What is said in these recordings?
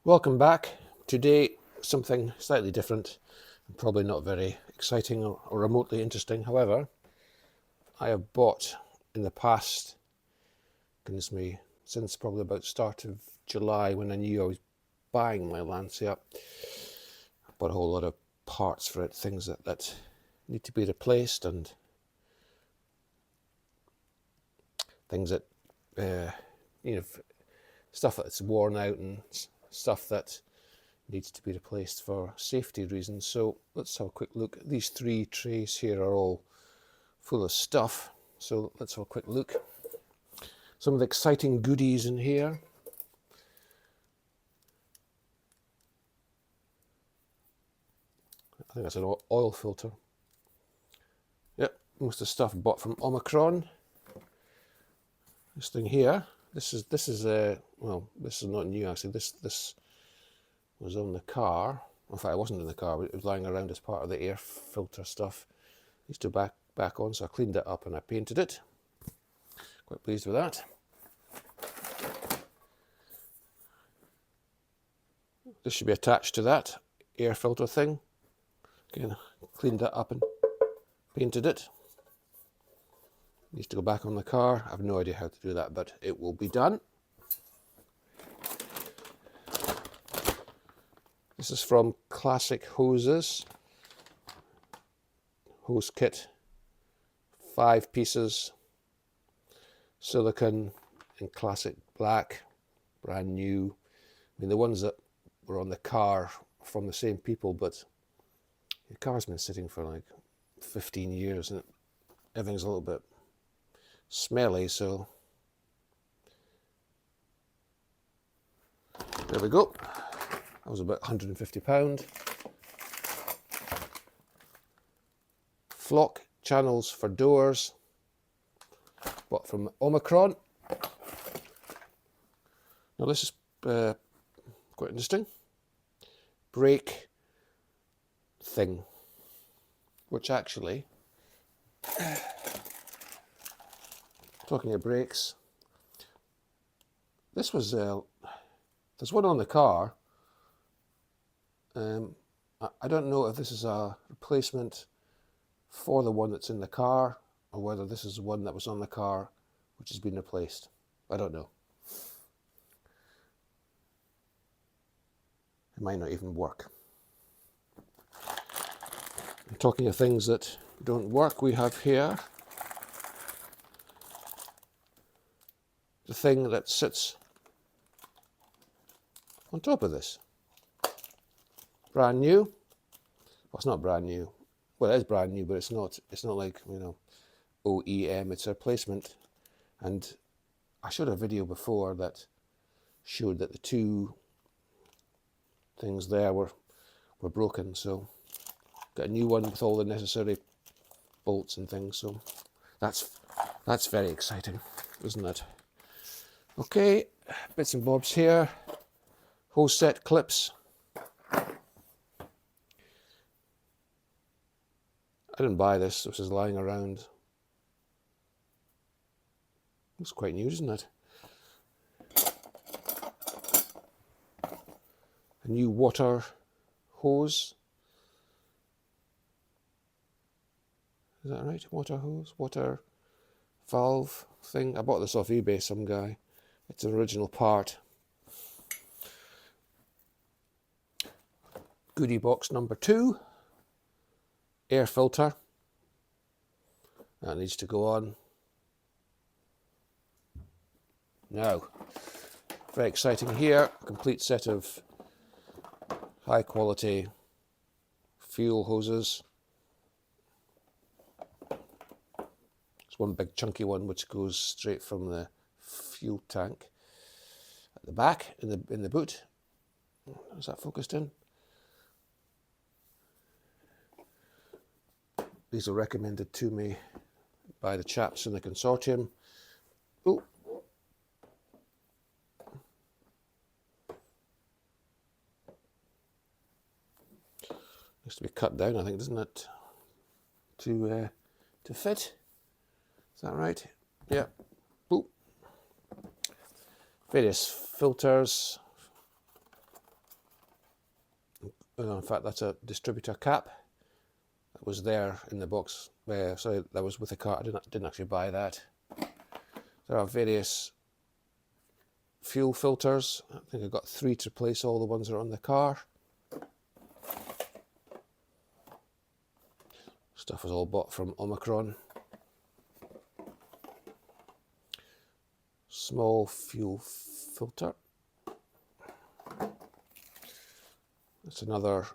Welcome back. Today, something slightly different, and probably not very exciting or remotely interesting. However, I have bought in the past, goodness me, since probably about the start of July when I knew I was buying my Lancia, I bought a whole lot of parts for it, things that need to be replaced and things that, stuff that's worn out and stuff that needs to be replaced for safety reasons. So let's have a quick look. These 3 trays here are all full of stuff. So let's have a quick look. Some of the exciting goodies in here. I think that's an oil filter. Yep, most of the stuff bought from Omicron. This thing here, this is well, this is not new actually. This was on the car. In fact, it wasn't in the car, but it was lying around as part of the air filter stuff. Used to back on, so I cleaned it up and I painted it. Quite pleased with that. This should be attached to that air filter thing. Again, cleaned that up and painted it. Needs to go back on the car. I have no idea how to do that, but it will be done. This is from Classic Hoses. Hose kit. 5 pieces. Silicone in classic black. Brand new. I mean, the ones that were on the car from the same people, but the car's been sitting for like 15 years and everything's a little bit smelly, so there we go. That was about £150. Flock channels for doors, bought from Omicron. Now this is quite interesting. Brake thing, which actually, talking of brakes, this was, there's one on the car. I don't know if this is a replacement for the one that's in the car, or whether this is the one that was on the car which has been replaced. I don't know. It might not even work. And talking of things that don't work, we have here the thing that sits on top of this. Brand new. Well, it's not brand new. Well, it is brand new, but it's not like, OEM. It's a replacement. And I showed a video before that showed that the 2 things there were broken. So got a new one with all the necessary bolts and things. So that's very exciting, isn't it? Okay, bits and bobs here. Hose set clips. I didn't buy this. This is lying around. Looks quite new, isn't it? A new water hose. Is that right? Water hose? Water valve thing. I bought this off eBay, some guy. It's an original part. Goodie box number 2. Air filter. That needs to go on. Now, very exciting here. A complete set of high quality fuel hoses. It's one big chunky one which goes straight from the fuel tank at the back in the boot. Is that focused in? These are recommended to me by the chaps in the consortium. Oh, needs to be cut down, I think, doesn't it, to fit? Is that right? Yeah. various filters. In fact, that's a distributor cap that was there in the box. Sorry, that was with the car. I didn't actually buy that. There are various fuel filters. I think I've got 3 to replace all the ones that are on the car. Stuff was all bought from Omicron. Small fuel filter. That's another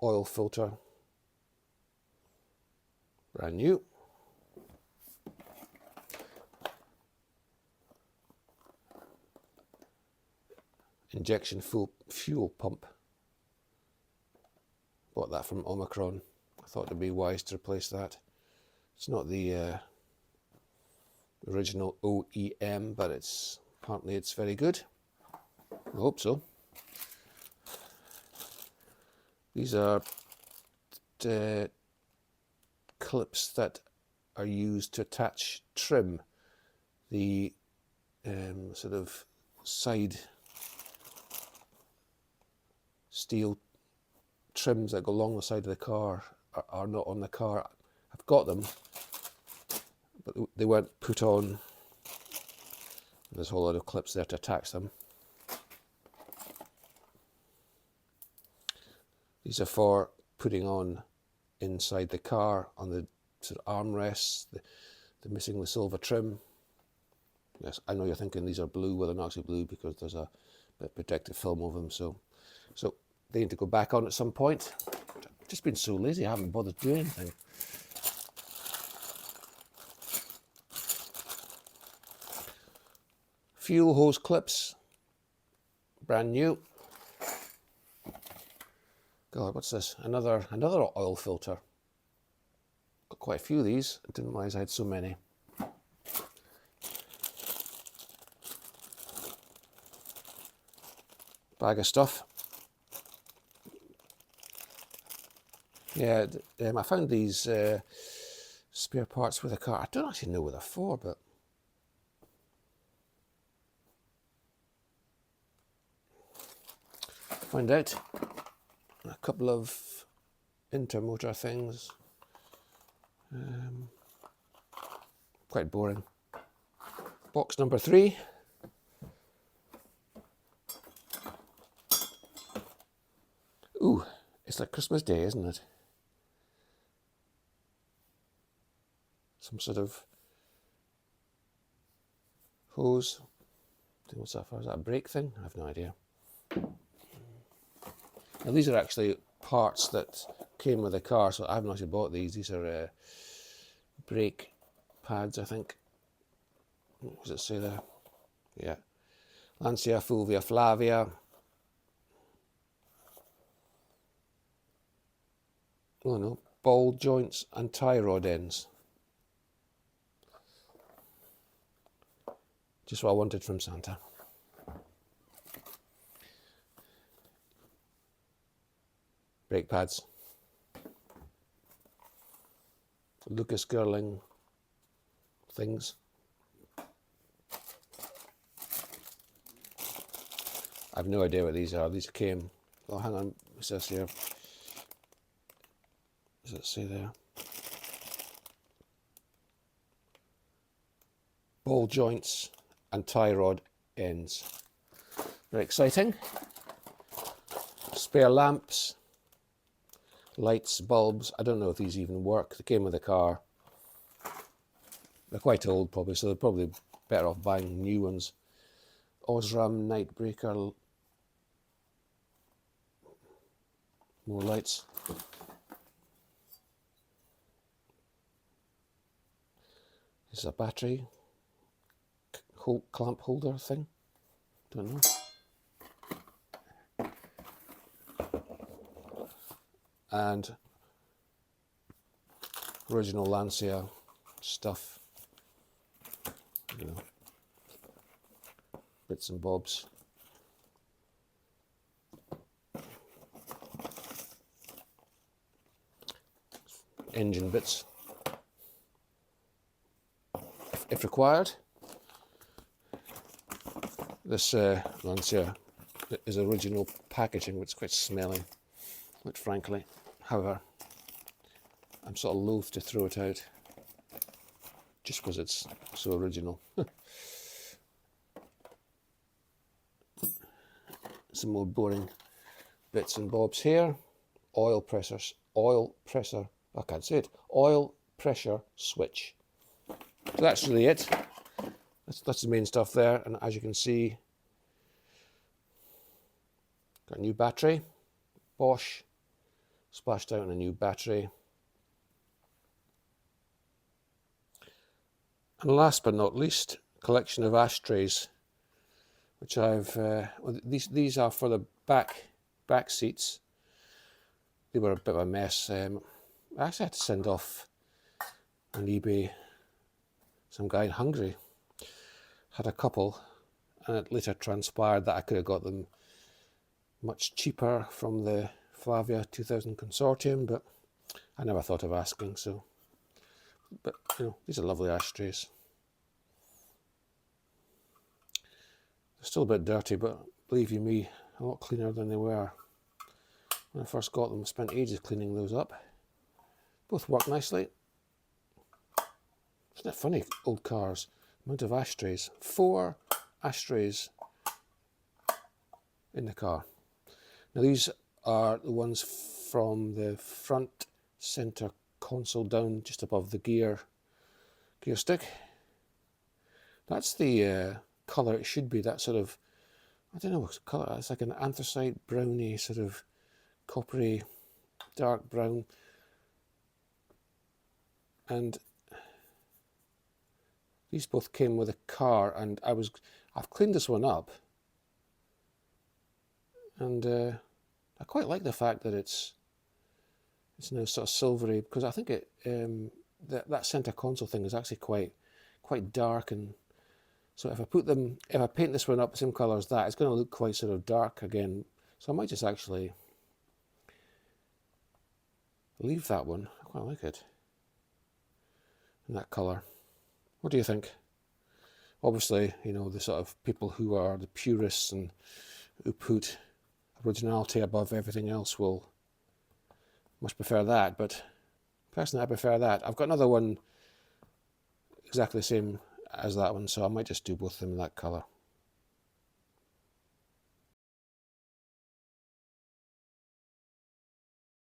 oil filter. Brand new. Injection fuel pump. Bought that from Omicron. I thought it'd be wise to replace that. It's not the original OEM, but apparently it's very good. I hope so. These are clips that are used to attach trim, the sort of side steel trims that go along the side of the car are not on the car. I've got them, but they weren't put on. There's a whole lot of clips there to attach them. These are for putting on inside the car on the sort of armrests. They're missing the silver trim. Yes, I know you're thinking these are blue. Well, they're not actually blue because there's a bit of protective film over them. So they need to go back on at some point. I've just been so lazy, I haven't bothered doing anything. Fuel hose clips, brand new. God, what's this? Another oil filter. Got quite a few of these. I didn't realize I had so many. Bag of stuff. Yeah, I found these spare parts with a car. I don't actually know what they're for, but find out. A couple of intermotor things. Quite boring. Box number 3. Ooh, it's like Christmas Day, isn't it? Some sort of hose. What's that for? Is that a brake thing? I have no idea. Now these are actually parts that came with the car, so I haven't actually bought these. These are brake pads, I think. What does it say there? Yeah. Lancia, Fulvia, Flavia. Oh no, ball joints and tie rod ends. Just what I wanted from Santa. Brake pads. Lucas Girling things. I have no idea what these are. These came. Oh, hang on. What's this here? Does it say there? Ball joints and tie rod ends. Very exciting. Spare lamps, lights, bulbs. I don't know if these even work. They came with the car. They're quite old probably, so they're probably better off buying new ones. Osram night breaker. More lights. This is a battery clamp holder thing. Don't know. And original Lancia stuff. You know, bits and bobs. Engine bits, if required. This one's here is original packaging, which is quite smelly, quite frankly. However, I'm sort of loath to throw it out just because it's so original. Some more boring bits and bobs here. Oil pressure, I can't say it, oil pressure switch. So that's really it. That's the main stuff there, and as you can see, got a new battery, Bosch, splashed out on a new battery. And last but not least, collection of ashtrays, which I've, well, these are for the back seats. They were a bit of a mess. I actually had to send off on eBay. Some guy in Hungary had a couple, and it later transpired that I could have got them much cheaper from the Flavia 2000 consortium, but I never thought of asking. So, but you know, these are lovely ashtrays. They're still a bit dirty, but believe you me, a lot cleaner than they were when I first got them. I spent ages cleaning those up. Both work nicely. Isn't it funny, old cars? Amount of ashtrays. 4 ashtrays in the car. Now these are the ones from the front center console down just above the gear stick. That's the colour it should be. That sort of, I don't know what colour. It's like an anthracite browny sort of coppery dark brown. And these both came with a car, and I've cleaned this one up, and I quite like the fact that it's now sort of silvery, because I think it that center console thing is actually quite dark, and so if I paint this one up the same colour as that, it's going to look quite sort of dark again. So I might just actually leave that one. I quite like it in that colour. What do you think? Obviously, you know, the sort of people who are the purists and who put originality above everything else will much prefer that, but personally I prefer that. I've got another one exactly the same as that one, so I might just do both of them in that colour.